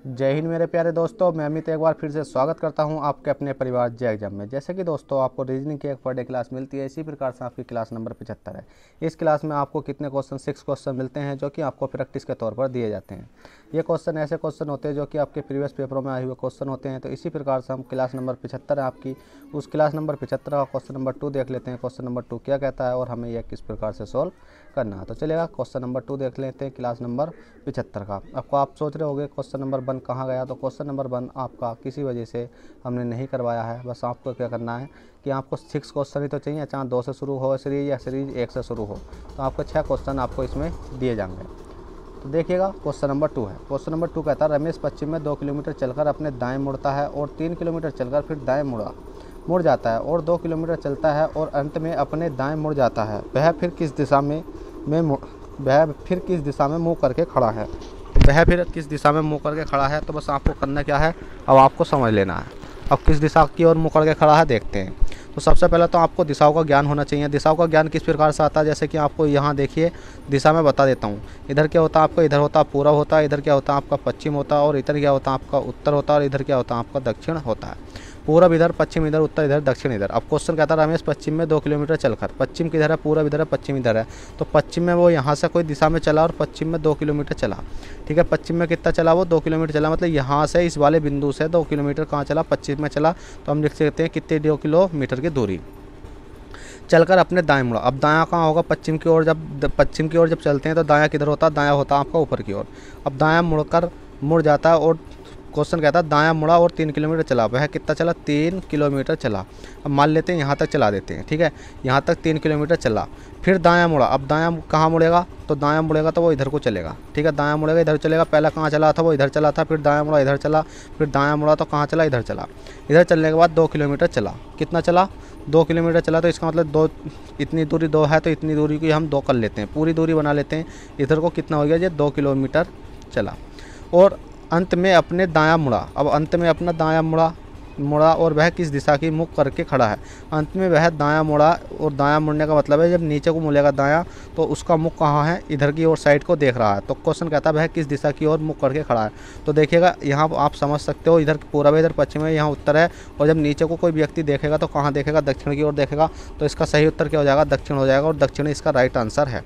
जय हिंद मेरे प्यारे दोस्तों, मैं अमित एक बार फिर से स्वागत करता हूं आपके अपने परिवार जय एग्जाम में। जैसे कि दोस्तों आपको रीजनिंग की एक पर डे क्लास मिलती है, इसी प्रकार से आपकी क्लास नंबर 75 है। इस क्लास में आपको कितने क्वेश्चन 6 क्वेश्चन मिलते हैं जो कि आपको प्रैक्टिस के तौर पर दिए जाते हैं। ये क्वेश्चन ऐसे क्वेश्चन होते हैं जो कि आपके प्रीवियस पेपरों में आए हुए क्वेश्चन होते हैं। तो इसी प्रकार से हम क्लास नंबर 75 है आपकी, उस क्लास नंबर 75 का क्वेश्चन नंबर 2 देख लेते हैं। क्वेश्चन नंबर 2 क्या कहता है और हमें यह किस प्रकार से सॉल्व करना है। तो चलेगा क्वेश्चन नंबर 2 देख लेते हैं क्लास नंबर 75 का। आपको आप सोच रहे होंगे क्वेश्चन नंबर 1 कहाँ गया, तो क्वेश्चन नंबर 1 आपका किसी वजह से हमने नहीं करवाया है। बस आपको क्या करना है कि आपको 6 क्वेश्चन ही तो चाहिए, चाहे 2 से शुरू हो सीरीज या सीरीज 1 से शुरू हो, तो आपको 6 क्वेश्चन आपको इसमें दिए जाएंगे। तो देखिएगा क्वेश्चन नंबर 2 है। क्वेश्चन नंबर 2 कहता है रमेश पश्चिम में 2 किलोमीटर चलकर अपने दाएं मुड़ता है और 3 किलोमीटर चलकर फिर दाएं मुड़ जाता है और 2 किलोमीटर चलता है और अंत में अपने दाएं मुड़ जाता है। वह फिर किस दिशा में मुँह करके खड़ा है। वह फिर किस दिशा में मुँह करके खड़ा है, तो बस आपको करना क्या है, अब आपको समझ लेना है। अब किस दिशा की ओर मुँह करके खड़ा है देखते हैं। तो सबसे पहले तो आपको दिशाओं का ज्ञान होना चाहिए। दिशाओं का ज्ञान किस प्रकार से आता है, जैसे कि आपको यहाँ देखिए दिशा में बता देता हूँ। इधर क्या होता है आपका, इधर होता है पूर्व होता है, इधर क्या होता है आपका पश्चिम होता है, और इधर क्या होता है आपका उत्तर होता है, और इधर क्या होता है आपका दक्षिण होता है। पूर्व इधर, पश्चिम इधर, उत्तर इधर, दक्षिण इधर। अब क्वेश्चन कहता है रमेश पश्चिम में 2 किलोमीटर चलकर, पश्चिम किधर है, पूर्व इधर है, पश्चिम इधर है। तो पश्चिम में वो यहाँ से कोई दिशा में चला और पश्चिम में 2 किलोमीटर चला। ठीक है, पश्चिम में कितना चला, वो 2 किलोमीटर चला। मतलब यहाँ से इस वाले बिंदु से 2 किलोमीटर कहाँ चला, पश्चिम में चला। तो हम लिख सकते हैं कितने 2 किलोमीटर की दूरी चलकर अपने दाएं मुड़ा। अब दायां कहाँ होगा, पश्चिम की ओर। पश्चिम की ओर जब चलते हैं तो दायां किधर होता है, दायां होता है आपका ऊपर की ओर। अब दायां मुड़ जाता है और क्वेश्चन कहता है दायां मुड़ा और 3 किलोमीटर चला। वह कितना चला, 3 किलोमीटर चला। अब मान लेते हैं यहाँ तक चला देते हैं। ठीक है, यहाँ तक 3 किलोमीटर चला, फिर दायां मुड़ा। अब दायां कहाँ मुड़ेगा, तो दायां मुड़ेगा तो वो इधर को चलेगा। ठीक है, दायां मुड़ेगा इधर चलेगा। पहला कहाँ चला था, वो इधर चला था, फिर दायां मुड़ा इधर चला, फिर दायां मुड़ा तो कहाँ चला, इधर चला। इधर चलने के बाद 2 किलोमीटर चला। कितना चला, 2 किलोमीटर चला। तो इसका मतलब 2, इतनी दूरी 2 है तो इतनी दूरी की हम 2 कर लेते हैं, पूरी दूरी बना लेते हैं। इधर को कितना हो गया, ये 2 किलोमीटर चला और अंत में अपने दायां मुड़ा। अब अंत में अपना दायां मुड़ा और वह किस दिशा की मुख करके खड़ा है। अंत में वह दायां मुड़ा, और दायां मुड़ने का मतलब है जब नीचे को मुड़ेगा दायां तो उसका मुख कहाँ है, इधर की ओर साइड को देख रहा है। तो क्वेश्चन कहता है वह किस दिशा की ओर मुख करके खड़ा है। तो देखिएगा यहाँ आप समझ सकते हो, इधर पूर्व है, इधर पश्चिम है, यहाँ उत्तर है। और जब नीचे को कोई व्यक्ति देखेगा तो कहाँ देखेगा, दक्षिण की ओर देखेगा। तो इसका सही उत्तर क्या हो जाएगा, दक्षिण हो जाएगा, और दक्षिण इसका राइट आंसर है।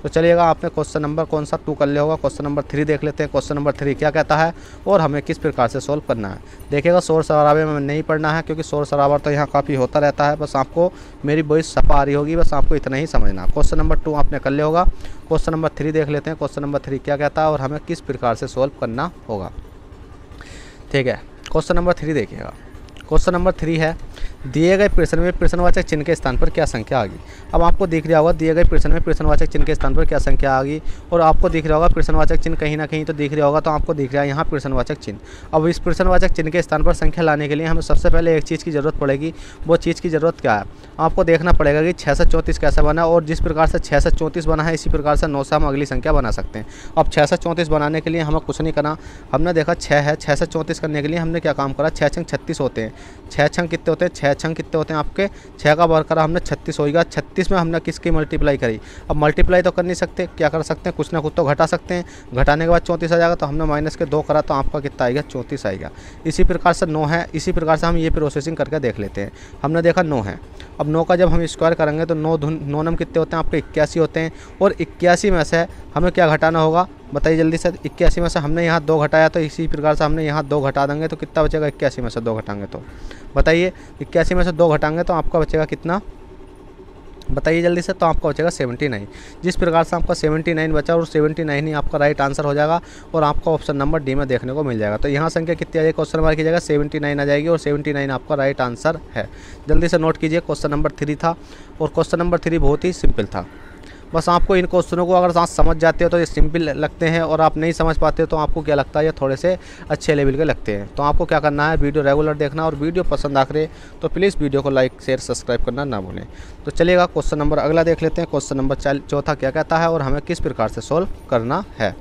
तो चलिएगा आपने क्वेश्चन नंबर कौन सा 2 कर लिया होगा। क्वेश्चन नंबर 3 देख लेते हैं। क्वेश्चन नंबर 3 क्या कहता है और हमें किस प्रकार से सोल्व करना है। देखिएगा शोर शराबे में नहीं पढ़ना है, क्योंकि शोर शराबा तो यहाँ काफ़ी होता रहता है। बस आपको मेरी वॉइस सफा आ रही होगी, बस आपको इतना ही समझना। क्वेश्चन नंबर 2 आपने कर लिया होगा। क्वेश्चन नंबर 3 देख लेते हैं। क्वेश्चन नंबर 3 क्या कहता है और हमें किस प्रकार से सोल्व करना होगा। ठीक है, क्वेश्चन नंबर 3 देखिएगा। क्वेश्चन नंबर 3 है दिए गए प्रश्न में प्रश्नवाचक चिन्ह के स्थान पर क्या संख्या आ गई। अब आपको दिख रहा होगा दिए गए प्रश्न में प्रश्नवाचक चिन्ह के स्थान पर क्या संख्या आ गई, और आपको दिख रहा होगा प्रश्नवाचक चिन्ह कहीं ना कहीं तो दिख रहा होगा। तो आपको दिख रहा है यहाँ प्रश्नवाचक चिन्ह। अब इस प्रश्नवाचक चिन्ह के स्थान पर संख्या लाने के लिए हमें सबसे पहले एक चीज़ की ज़रूरत पड़ेगी। वो चीज़ की ज़रूरत क्या है, आपको देखना पड़ेगा कि 6 से 34 कैसे बना, और जिस प्रकार से 6 से 34 बना है इसी प्रकार से 9 से हम अगली संख्या बना सकते हैं। अब 6 से 34 बनाने के लिए हमें कुछ नहीं करना। हमने देखा 6 है, 6 से 34 करने के लिए हमने क्या काम करा, 6 छंग 36 होते हैं। 6 छंग कितने होते हैं, 6 छंग कितने होते हैं आपके, 6 का वर्ग करा हमने 36 होगा। 36 में हमने किसकी मल्टीप्लाई करी। अब मल्टीप्लाई तो कर नहीं सकते, क्या कर सकते हैं, कुछ ना कुछ तो घटा सकते हैं। घटाने के बाद 34 आ जाएगा, तो हमने माइनस के 2 करा तो आपका कितना आएगा, 34 आएगा। इसी प्रकार से 9 है, इसी प्रकार से हम ये प्रोसेसिंग करके देख लेते हैं। हमने देखा 9 है। अब 9 का जब हम स्क्वायर करेंगे तो 9 नम कितने होते हैं आपके, 81 होते हैं। और 81 में से हमें क्या घटाना होगा, बताइए जल्दी से। 81 में से हमने यहाँ 2 घटाया, तो इसी प्रकार से हमने यहाँ 2 घटा देंगे तो कितना बचेगा, 81 में से 2 घटाएंगे तो बताइए 81 में से 2 घटाएंगे तो आपका बचेगा कितना, बताइए जल्दी से। तो आपका बचेगा 79। जिस प्रकार से आपका 79 बचा और 79 ही आपका राइट आंसर हो जाएगा, और आपका ऑप्शन नंबर डी में देखने को मिल जाएगा। तो यहाँ संख्या कितनी आ जाएगी, क्वेश्चन मार्क की जगह 79 आ जाएगी, और 79 आपका राइट आंसर है। जल्दी से नोट कीजिए। क्वेश्चन नंबर 3 था, और क्वेश्चन नंबर 3 बहुत ही सिंपल था। बस आपको इन क्वेश्चनों को अगर आप समझ जाते हो तो ये सिंपल लगते हैं, और आप नहीं समझ पाते हो तो आपको क्या लगता है, ये थोड़े से अच्छे लेवल के लगते हैं। तो आपको क्या करना है, वीडियो रेगुलर देखना, और वीडियो पसंद आ करे तो प्लीज़ वीडियो को लाइक शेयर सब्सक्राइब करना ना भूलें। तो चलिएगा क्वेश्चन नंबर अगला देख लेते हैं। क्वेश्चन नंबर 4 क्या कहता है और हमें किस प्रकार से सोल्व करना है।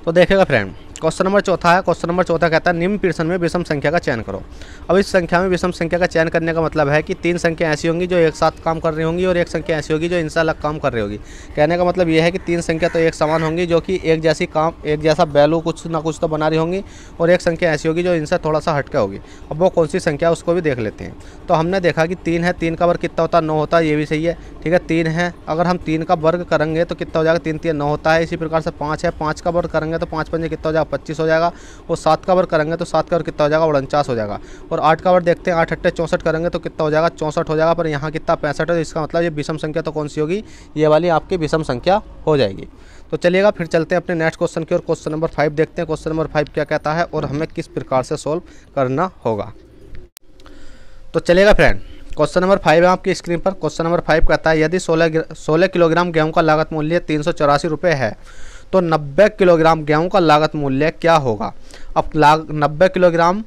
तो देखिएगा फ्रेंड, क्वेश्चन नंबर चौथा है। क्वेश्चन नंबर चौथा कहता है निम्न प्रश्न में विषम संख्या का चयन करो। अब इस संख्या में विषम संख्या का चयन करने का मतलब है कि 3 संख्या ऐसी होंगी जो एक साथ काम कर रही होंगी और एक संख्या ऐसी होगी जो इनसे अलग काम कर रही होगी। कहने का मतलब यह है कि 3 संख्या तो एक समान होंगी जो कि एक जैसा वैल्यू कुछ ना कुछ तो बना रही होंगी, और एक संख्या ऐसी होगी जो इनसे थोड़ा सा हटके होगी। अब वो कौन सी संख्या है उसको भी देख लेते हैं। तो हमने देखा कि 3 है, 3 का वर्ग कितना होता है, 9 होता है, ये भी सही है। ठीक है, 3 है, अगर हम 3 का वर्ग करेंगे तो कितना हो जाएगा, 3 3 9 होता है। इसी प्रकार से 5 है, 5 का वर्ग करेंगे तो 5 5 कितना हो जाएगा, 25 हो जाएगा। और 7 का वर्ग करेंगे तो 7 का वर्ग कितना हो जाएगा, 49 हो जाएगा। और 8 का वर्ग देखते हैं, 8 8 64 करेंगे तो कितना हो जाएगा, 64 हो जाएगा। पर यहाँ कितना 65 है, इसका मतलब ये विषम संख्या तो कौन सी होगी, ये वाली आपकी विषम संख्या हो जाएगी। तो चलिएगा फिर चलते हैं अपने नेक्स्ट क्वेश्चन की और क्वेश्चन नंबर 5 देखते हैं। क्वेश्चन नंबर 5 क्या कहता है और हमें किस प्रकार से सोल्व करना होगा। तो चलिएगा फ्रेंड, क्वेश्चन नंबर 5 है आपकी स्क्रीन पर। क्वेश्चन नंबर 5 कहता है यदि 16 किलोग्राम गेहूं का लागत मूल्य 384 रुपये है तो 90 किलोग्राम गेहूं का लागत मूल्य क्या होगा। अब 90 किलोग्राम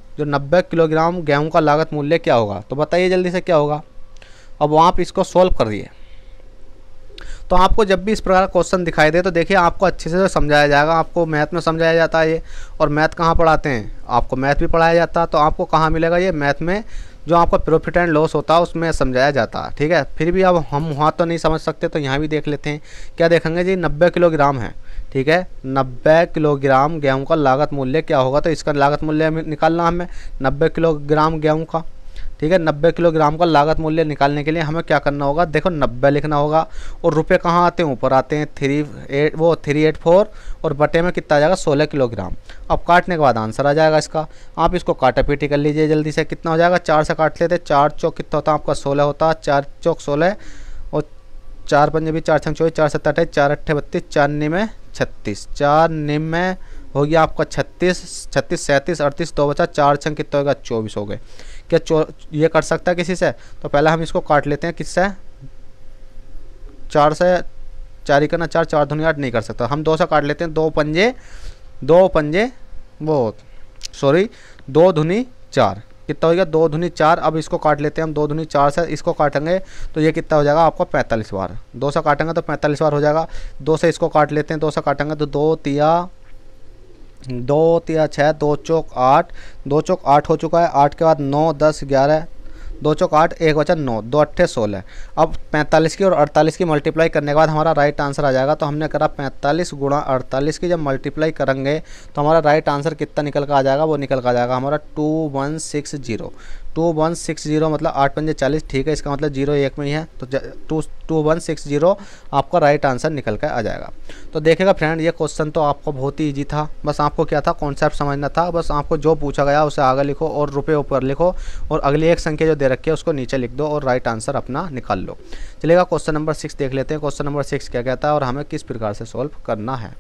गेहूं का लागत मूल्य क्या होगा, तो बताइए जल्दी से क्या होगा। अब आप इसको सोल्व करिए। तो आपको जब भी इस प्रकार का क्वेश्चन दिखाई दे तो देखिए आपको अच्छे से समझाया जाएगा। आपको मैथ में समझाया जाता है ये, और मैथ कहाँ पढ़ाते हैं, आपको मैथ भी पढ़ाया जाता है। तो आपको कहाँ मिलेगा ये, मैथ में जो आपका प्रॉफिट एंड लॉस होता है उसमें समझाया जाता है। ठीक है, फिर भी अब हम वहाँ तो नहीं समझ सकते तो यहाँ भी देख लेते हैं। क्या देखेंगे जी, 90 किलोग्राम है। ठीक है, 90 किलोग्राम गेहूँ का लागत मूल्य क्या होगा, तो इसका लागत मूल्य निकालना हमें 90 किलोग्राम गेहूँ का। ठीक है, 90 किलोग्राम का लागत मूल्य निकालने के लिए हमें क्या करना होगा, देखो 90 लिखना होगा और रुपए कहाँ आते हैं, ऊपर आते हैं 384 और बटे में कितना आ जाएगा 16 किलोग्राम। अब काटने के बाद आंसर आ जाएगा इसका। आप इसको काटा पीटी कर लीजिए जल्दी से, कितना हो जाएगा, 4 से काट लेते, 4 चौक कितना होता है आपका 16 होता है, 4 चौक 16 और 4 पंजे भी 4 छंग 24, 4 7 28, 4 8 32, 4 9 36, 4 9 हो गया आपका 36, 36 37 38, 2 बचा, 4 छंग कितना होगा 24 हो गए। क्या ये कर सकता है किसी से, तो पहले हम इसको काट लेते हैं किससे, 4 से, 4 ही करना 4, 4 दूनी 8 नहीं कर सकता, हम 2 से काट लेते हैं, 2 दूनी 4 कितना हो गया, 2 दूनी 4। अब इसको काट लेते हैं हम, 2 दूनी 4 से इसको काटेंगे तो ये कितना हो जाएगा आपका 45 बार। 2 से काटेंगे तो 45 बार हो जाएगा। 2 से इसको काट लेते हैं, 2 से काटेंगे तो 2 तिया 6, 2 चौक 8, 2 चौक 8 हो चुका है। 8 के बाद 9 10 11, 2 चौक 8, 1 बचा 9, 2 8 16। अब 45 की और 48 की मल्टीप्लाई करने के बाद हमारा राइट आंसर आ जाएगा। तो हमने करा 45 गुणा 48 की जब मल्टीप्लाई करेंगे तो हमारा राइट आंसर कितना निकल कर आ जाएगा, वो निकल कर आ जाएगा हमारा 2160। 2160 मतलब 8 पंजे 40। ठीक है, इसका मतलब 0 1 में ही है तो 2160 आपका राइट आंसर निकल कर आ जाएगा। तो देखिएगा फ्रेंड, ये क्वेश्चन तो आपको बहुत ही ईजी था। बस आपको क्या था, कॉन्सेप्ट समझना था। बस आपको जो पूछा गया उसे आगे लिखो और रुपये ऊपर लिखो और अगली एक संख्या जो दे रखी है उसको नीचे लिख दो और राइट आंसर अपना निकाल लो। चलिएगा क्वेश्चन नंबर 6 देख लेते हैं। क्वेश्चन नंबर 6 क्या कहता है और हमें किस प्रकार से सॉल्व करना है।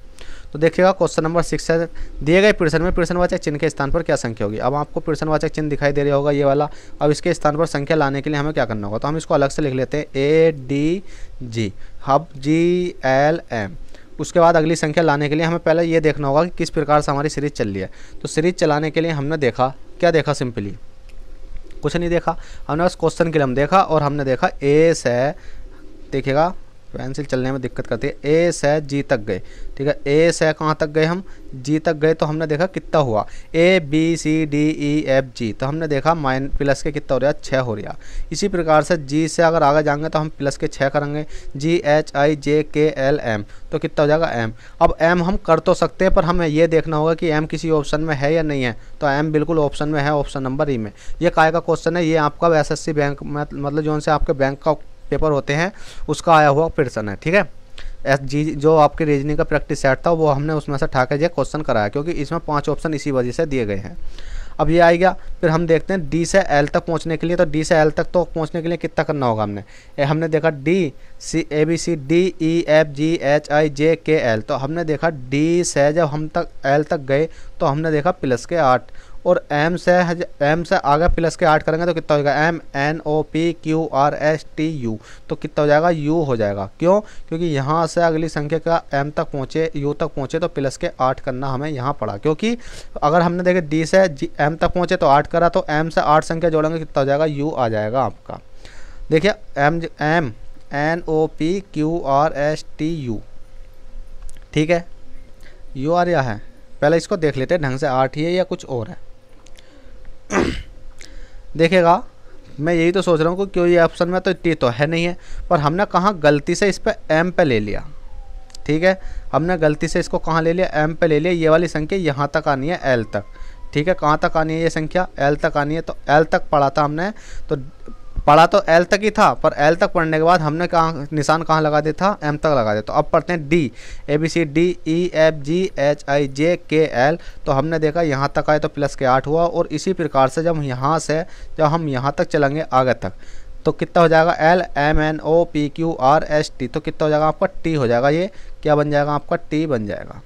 तो देखिएगा क्वेश्चन नंबर 6 है, दिए गए प्रश्न में प्रश्नवाचक चिन्ह के स्थान पर क्या संख्या होगी। अब आपको प्रश्नवाचक चिन्ह दिखाई दे रहा होगा ये वाला। अब इसके स्थान पर संख्या लाने के लिए हमें क्या करना होगा, तो हम इसको अलग से लिख लेते हैं ADG, अब GLM। उसके बाद अगली संख्या लाने के लिए हमें पहले ये देखना होगा कि किस प्रकार से हमारी सीरीज चल रही है। तो सीरीज चलाने के लिए हमने देखा, क्या देखा, सिंपली कुछ नहीं देखा, हमने बस क्वेश्चन के लिए हम देखा और हमने देखा ए से, देखिएगा पेंसिल चलने में दिक्कत करती है, ए से जी तक गए। ठीक है, ए से कहाँ तक गए हम, जी तक गए। तो हमने देखा कितना हुआ, ABCDEFG। तो हमने देखा प्लस के कितना हो रहा है, 6 हो रहा। इसी प्रकार से जी से अगर आगे जाएंगे तो हम प्लस के 6 करेंगे, GHIJKLM तो कितना हो जाएगा M। अब M हम कर तो सकते हैं पर हमें ये देखना होगा कि M किसी ऑप्शन में है या नहीं है। तो M बिल्कुल ऑप्शन में है, ऑप्शन नंबर ई में। ये काय का क्वेश्चन है, ये आपका SSC बैंक मतलब जो से आपके बैंक का पेपर होते हैं उसका आया हुआ प्रश्न है। ठीक है, SG जो आपके रीजनिंग का प्रैक्टिस सेट था वो हमने उसमें से ठाके ये क्वेश्चन कराया क्योंकि इसमें 5 ऑप्शन इसी वजह से दिए गए हैं। अब ये आएगा, फिर हम देखते हैं D से L तक पहुंचने के लिए। तो D से L तक तो पहुंचने के लिए कितना करना होगा, हमने देखा ABCDEFGHIJKL। तो हमने देखा D से जब हम तक L तक गए तो हमने देखा प्लस के 8 और M से आगे प्लस के 8 करेंगे तो कितना हो जाएगा, MNOPQRSTU। तो कितना हो जाएगा, U हो जाएगा। क्यों, क्योंकि यहाँ से अगली संख्या का M तक पहुँचे, U तक पहुँचे तो प्लस के 8 करना हमें यहाँ पड़ा। क्योंकि अगर हमने देखे D से M तक पहुँचे तो 8 करा तो M से 8 संख्या जोड़ेंगे कितना हो जाएगा, U आ जाएगा आपका। देखिए MNOPQRSTU। ठीक है, U आ रहा है, पहले इसको देख लेते हैं ढंग से, 8 ही है या कुछ और है। देखेगा, मैं यही तो सोच रहा हूँ कि क्यों ये ऑप्शन में तो टी तो है नहीं है, पर हमने कहाँ गलती से इस पर एम पे ले लिया। ठीक है, हमने गलती से इसको कहाँ ले लिया, एम पे ले लिया। ये वाली संख्या यहाँ तक आनी है, एल तक। ठीक है, कहाँ तक आनी है ये संख्या, एल तक आनी है। तो एल तक पढ़ा था हमने, तो पढ़ा तो एल तक ही था, पर एल तक पढ़ने के बाद हमने कहाँ निशान कहाँ लगा दिया था, एम तक लगा दिया। तो अब पढ़ते हैं D, A B C D E F G H I J K L. तो हमने देखा यहाँ तक आए तो प्लस के 8 हुआ, और इसी प्रकार से जब हम यहाँ तक चलेंगे आगे तक, तो कितना हो जाएगा, L M N O P Q R S T. तो कितना हो जाएगा आपका, टी हो जाएगा। ये क्या बन जाएगा आपका, टी बन जाएगा।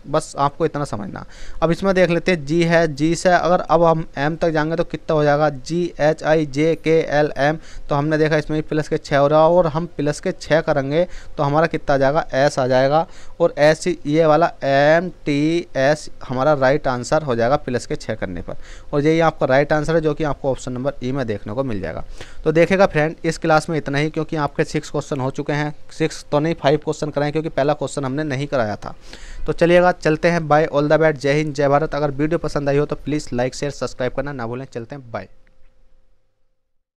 बस आपको इतना समझना। अब इसमें देख लेते हैं जी है, जी से अगर अब हम एम तक जाएंगे तो कितना हो जाएगा, जी H I J K L M. तो हमने देखा इसमें प्लस के 6 हो रहा है, और हम प्लस के 6 करेंगे तो हमारा कितना आ जाएगा, एस आ जाएगा। और एस ये वाला एम टी एस हमारा राइट आंसर हो जाएगा प्लस के 6 करने पर। और यही आपका राइट आंसर है, जो कि आपको ऑप्शन नंबर ई में देखने को मिल जाएगा। तो देखेगा फ्रेंड, इस क्लास में इतना ही, क्योंकि आपके 6 क्वेश्चन हो चुके हैं। 6 तो नहीं, 5 क्वेश्चन कराएं, क्योंकि पहला क्वेश्चन हमने नहीं कराया था। तो चलिएगा, चलते हैं। बाय, ऑल द बेस्ट, जय हिंद, जय भारत। अगर वीडियो पसंद आई हो तो प्लीज़ लाइक शेयर सब्सक्राइब करना ना भूलें। चलते हैं, बाय।